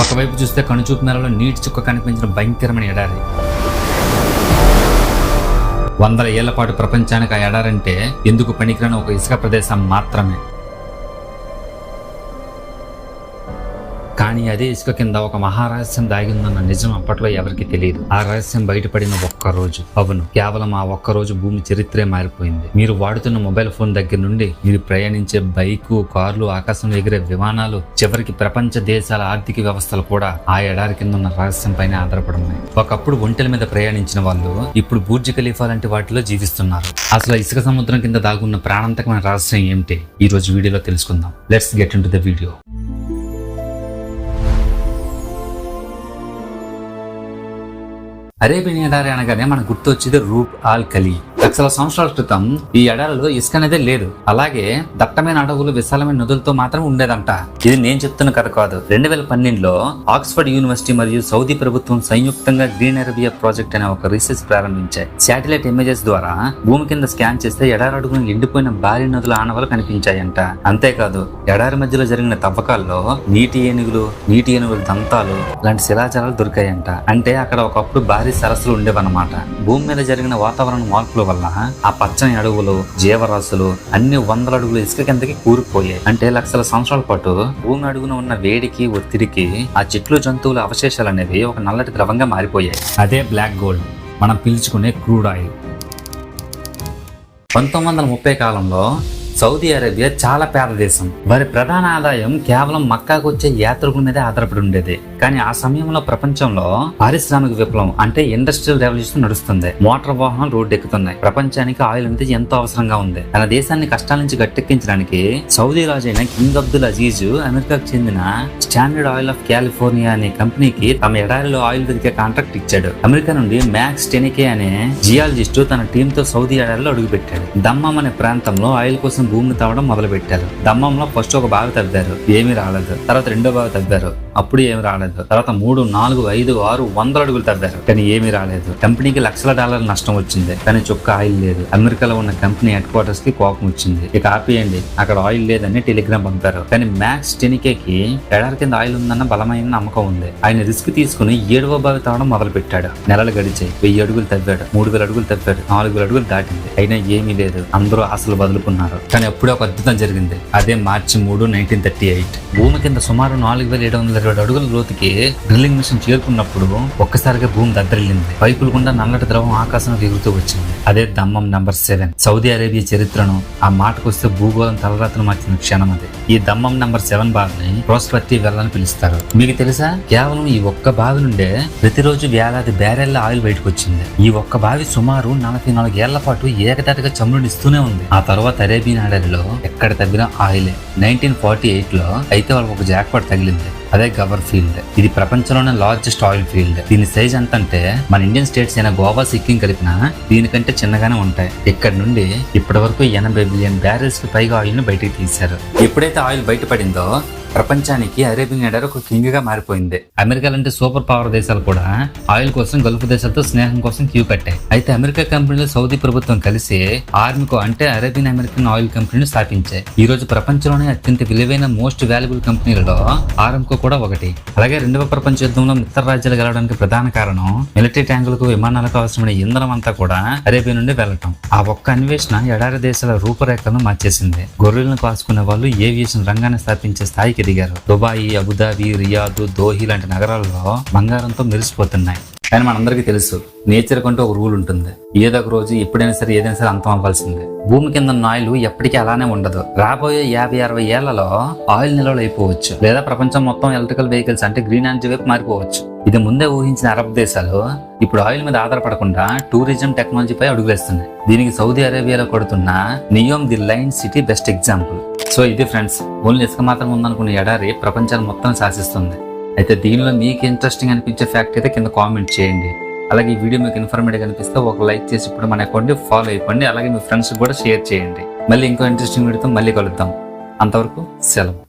ఒకవైపు చూస్తే కనుచూపు మేరలో నీటి చుక్క కనిపించిన భయంకరమైన ఎడారి. వందల ఏళ్ల పాటు ప్రపంచానికి ఆ ఎడారంటే ఎందుకు పనికిరాని ఒక ఇసుక ప్రదేశం మాత్రమే. కానీ అదే ఇసుక కింద ఒక మహారహస్యం దాగిందన్న నిజం అప్పట్లో ఎవరికి తెలియదు. ఆ రహస్యం బయటపడిన ఒక్కరోజు, అవును, కేవలం ఆ ఒక్కరోజు భూమి చరిత్రే మారిపోయింది. మీరు వాడుతున్న మొబైల్ ఫోన్ దగ్గర నుండి మీరు ప్రయాణించే బైకు, కార్లు, ఆకాశంలో ఎగిరే విమానాలు, చివరికి ప్రపంచ దేశాల ఆర్థిక వ్యవస్థలు కూడా ఆ ఎడారి కింద ఉన్న రహస్యం పైన ఆధారపడున్నాయి. ఒకప్పుడు ఒంటెల మీద ప్రయాణించిన వాళ్ళు ఇప్పుడు బుర్జ్ ఖలీఫా లాంటి వాటిలో జీవిస్తున్నారు. అసలు ఇసుక సముద్రం కింద దాగున్న ప్రాణాంతకమైన రహస్యం ఏమిటి ఈ రోజు వీడియోలో తెలుసుకుందాం. Let's get into the video. Arabian ఎడారి అనగానే మనకు గుర్తొచ్చేది రూబ్ ఆల్ ఖలీ. లక్షల సంవత్సరాల క్రితం ఈ ఎడారిలో ఇసుక అనేదే లేదు. అలాగే దట్టమైన అడవులు, విశాలమైన నదులతో మాత్రం ఉండేదంట. ఇది నేను చెప్తున్న కథ కాదు. 2012లో ఆక్స్ఫర్డ్ యూనివర్సిటీ మరియు సౌదీ ప్రభుత్వం సంయుక్తంగా గ్రీన్ అరేబియా ప్రాజెక్ట్ అనే ఒక రీసెర్చ్ ప్రారంభించాయి. శాటిలైట్ ఇమేజెస్ ద్వారా భూమి కింద స్కాన్ చేస్తే ఎడారి అడుగును ఎండిపోయిన భారీ నదుల ఆనవాలు కనిపించాయంట. అంతేకాదు, ఎడారి మధ్యలో జరిగిన తవ్వకాల్లో నీటి ఏనుగుల దంతాలు లాంటి శిలాజాలు దొరికాయంట. అంటే అక్కడ ఒకప్పుడు భారీ సరస్సులు ఉండేవన్నమాట. భూమి మీద జరిగిన వాతావరణ మార్పుల వల్ల ఆ పచ్చని అడవులు, జీవరాశులు అన్ని వందల అడుగులు ఇసుక కిందకి కూరుకుపోయాయి. అంటే లక్షల సంవత్సరాల పాటు భూమి అడుగున ఉన్న వేడికి, ఒత్తిడికి ఆ చెట్లు, జంతువుల అవశేషాలు అనేవి ఒక నల్లటి ద్రవంగా మారిపోయాయి. అదే బ్లాక్ గోల్డ్, మనం పీల్చుకునే క్రూడ్ ఆయిల్. 1930 కాలంలో సౌదీ అరేబియా చాలా పేద దేశం. వారి ప్రధాన ఆదాయం కేవలం మక్కాకు వచ్చే యాత్రికుల మీదే ఆధారపడి ఉండేది. కానీ ఆ సమయంలో ప్రపంచంలో పారిశ్రామిక విప్లవం అంటే ఇండస్ట్రియల్ రెవల్యూషన్ నడుస్తుంది. మోటార్ వాహనాలు రోడ్డు ఎక్కుతున్నాయి. ప్రపంచానికి ఆయిల్ అంటే ఎంతో అవసరంగా ఉంది. తన దేశాన్ని కష్టాల నుంచి గట్టెక్కించడానికి సౌదీ రాజు అయిన కింగ్ అబ్దుల్ అజీజ్ అమెరికాకు చెందిన స్టాండర్డ్ ఆయిల్ ఆఫ్ కాలిఫోర్నియా అనే కంపెనీకి తమ ఎడారిలో ఆయిల్ దొరికే కాంట్రాక్ట్ ఇచ్చాడు. అమెరికా నుండి మ్యాక్స్ టెనికే అనే జియాలజిస్ట్ తన టీంతో సౌదీ ఎడారిలో అడుగుపెట్టాడు. దమ్మం అనే ప్రాంతంలో ఆయిల్ కోసం భూమిని తవ్వడం మొదలు పెట్టారు. దమ్మంలో ఫస్ట్ ఒక బావి తవ్వారు, ఏమీ రాలేదు. తర్వాత రెండో బావి తవ్వారు, అప్పుడు ఏమి రాలేదు. తర్వాత 3, 4, 5, 6 వందల అడుగులు తవ్వారు, కానీ ఏమీ రాలేదు. కంపెనీకి లక్షల డాలర్ల నష్టం వచ్చింది, కానీ చుక్క ఆయిల్ లేదు. అమెరికాలో ఉన్న కంపెనీ హెడ్ క్వార్టర్స్ కి కోపం వచ్చింది. ఇక ఆపేయండి, అక్కడ ఆయిల్ లేదని టెలిగ్రామ్ పంపారు. కానీ మ్యాక్స్ టెనికేకి ఎడారి కింద ఆయిల్ ఉందన్న బలమైన నమ్మకం ఉంది. ఆయన రిస్క్ తీసుకుని 7వ బావి తవ్వడం మొదలు పెట్టాడు. నెలలు గడిచాయి. 1000 అడుగులు తవ్వాడు, 3000 అడుగులు తవ్వాడు, 4000 అడుగులు దాటింది. అయినా ఏమీ లేదు. అందరూ ఆశలు వదులుకున్నారు. కానీ అప్పుడే ఒక అద్భుతం జరిగింది. అదే మార్చి 3, 1938. భూమి కింద సుమారు 4720 అడుగుల లోతుకి డ్రిల్లింగ్ మిషన్ చేరుకున్నప్పుడు ఒక్కసారిగా భూమి దద్దరిల్లింది. పైపులు గుండా నల్లటి ద్రవం ఆకాశంలోకి ఎగురుతూ వచ్చింది. అదే దమ్మం నంబర్ 7. సౌదీ అరేబియా చరిత్రను, ఆ మాటకొస్తే భూగోళం తలరాతను మార్చిన క్షణం అది. ఈ దమ్మం నంబర్ 7 బావిని ప్రాస్పెరిటీ వెల్ అని పిలుస్తారు. మీకు తెలుసా, కేవలం ఈ ఒక్క బావి నుండే ప్రతిరోజు వేలాది బ్యారెళ్ల ఆయిల్ బయటకు వచ్చింది. ఈ ఒక్క బావి సుమారు 44 ఏళ్ల పాటు ఏకదాటిగా చమురునిస్తూనే ఉంది. ఆ తర్వాత అరేబియన్ ఎడారిలో ఎక్కడ తవ్విన ఆయిలే. 1948లో అయితే వాళ్ళకి ఒక జాక్పాట్ తగిలింది. అదే గవర్ ఫీల్డ్. ఇది ప్రపంచంలోనే లార్జెస్ట్ ఆయిల్ ఫీల్డ్. దీని సైజ్ ఎంత అంటే మన ఇండియన్ స్టేట్స్ అయిన గోవా, సిక్కిం కలిపినా దీనికంటే చిన్నగానే ఉంటాయి. ఇక్కడ నుండి ఇప్పటి వరకు 80 బిలియన్ బ్యారెల్స్ కి పైగా ఆయిల్ ను బయటికి తీశారు. ఎప్పుడైతే ఆయిల్ బయటపడిందో ప్రపంచానికి అరేబియన్ ఎడారి ఒక కింగ్ గా మారిపోయింది. అమెరికా లాంటి సూపర్ పవర్ దేశాలు కూడా ఆయిల్ కోసం గల్ఫ్ దేశాలతో స్నేహం కోసం క్యూ కట్టాయి. అయితే అమెరికా కంపెనీలు, సౌదీ ప్రభుత్వం కలిసి ఆర్మికో అంటే అరేబియన్ అమెరికన్ ఆయిల్ కంపెనీని స్థాపించాయి. ఈ రోజు ప్రపంచంలోనే అత్యంత విలువైన మోస్ట్ వాల్యుబుల్ కంపెనీలలో ఆర్మికో కూడా ఒకటి. అలాగే 2వ ప్రపంచ యుద్ధంలో మిత్ర రాజ్యాలు గెలవడానికి ప్రధాన కారణం మిలిటరీ ట్యాంకులకు, విమానాలకు అవసరమైన ఇంధనం అంతా కూడా అరేబియా నుండి వెళ్లటం. ఆ ఒక్క అన్వేషణ ఎడారి దేశాల రూపురేఖలను మార్చేసింది. గొర్రెలను కాసుకునే వాళ్ళు ఏవియేషన్ రంగాన్ని స్థాపించే స్థాయికి దిగారు. దుబాయి, అబుదాబి, రియాద్, దోహి లాంటి నగరాల్లో బంగారంతో మెరిసిపోతున్నాయి. కానీ మనందరికీ తెలుసు, నేచర్ కంటూ ఒక రూల్ ఉంటుంది. ఏదో ఒక రోజు ఎప్పుడైనా సరే ఏదైనా సరే అంతం అవ్వాల్సిందే. భూమి కింద ఉన్న ఆయిల్ ఎప్పటికీ అలానే ఉండదు. రాబోయే 50-60 ఏళ్లలో ఆయిల్ నిల్వలు అయిపోవచ్చు, లేదా ప్రపంచం మొత్తం ఎలక్ట్రికల్ వెహికల్స్ అంటే గ్రీన్ ఎనర్జీ వైపు మారిపోవచ్చు. ఇది ముందే ఊహించిన అరబ్ దేశాలు ఇప్పుడు ఆయిల్ మీద ఆధారపడకుండా టూరిజం టెక్నాలజీపై అడుగులేస్తున్నాయి. దీనికి సౌదీ అరేబియాలో కొడుతున్న NEOM the line city best example. So ఇది ఫ్రెండ్స్, ఓన్లీ ఇసుక మాత్రం ఉందనుకున్న ఎడారి ప్రపంచాన్ని మొత్తం శాసిస్తుంది. అయితే దీనిలో మీకు ఇంట్రెస్టింగ్ అనిపించే ఫ్యాక్ట్ అయితే కింద కామెంట్ చేయండి. అలాగే ఈ వీడియో మీకు ఇన్ఫర్మేటివ్ అనిపిస్తే ఒక లైక్ చేసి ఇప్పుడు మన అకౌంట్ని ఫాలో అయిపోండి. అలాగే మీ ఫ్రెండ్స్ కూడా షేర్ చేయండి. మళ్ళీ ఇంకో ఇంట్రెస్టింగ్ వీడియోతో మళ్ళీ కలుద్దాం. అంతవరకు సెలవు.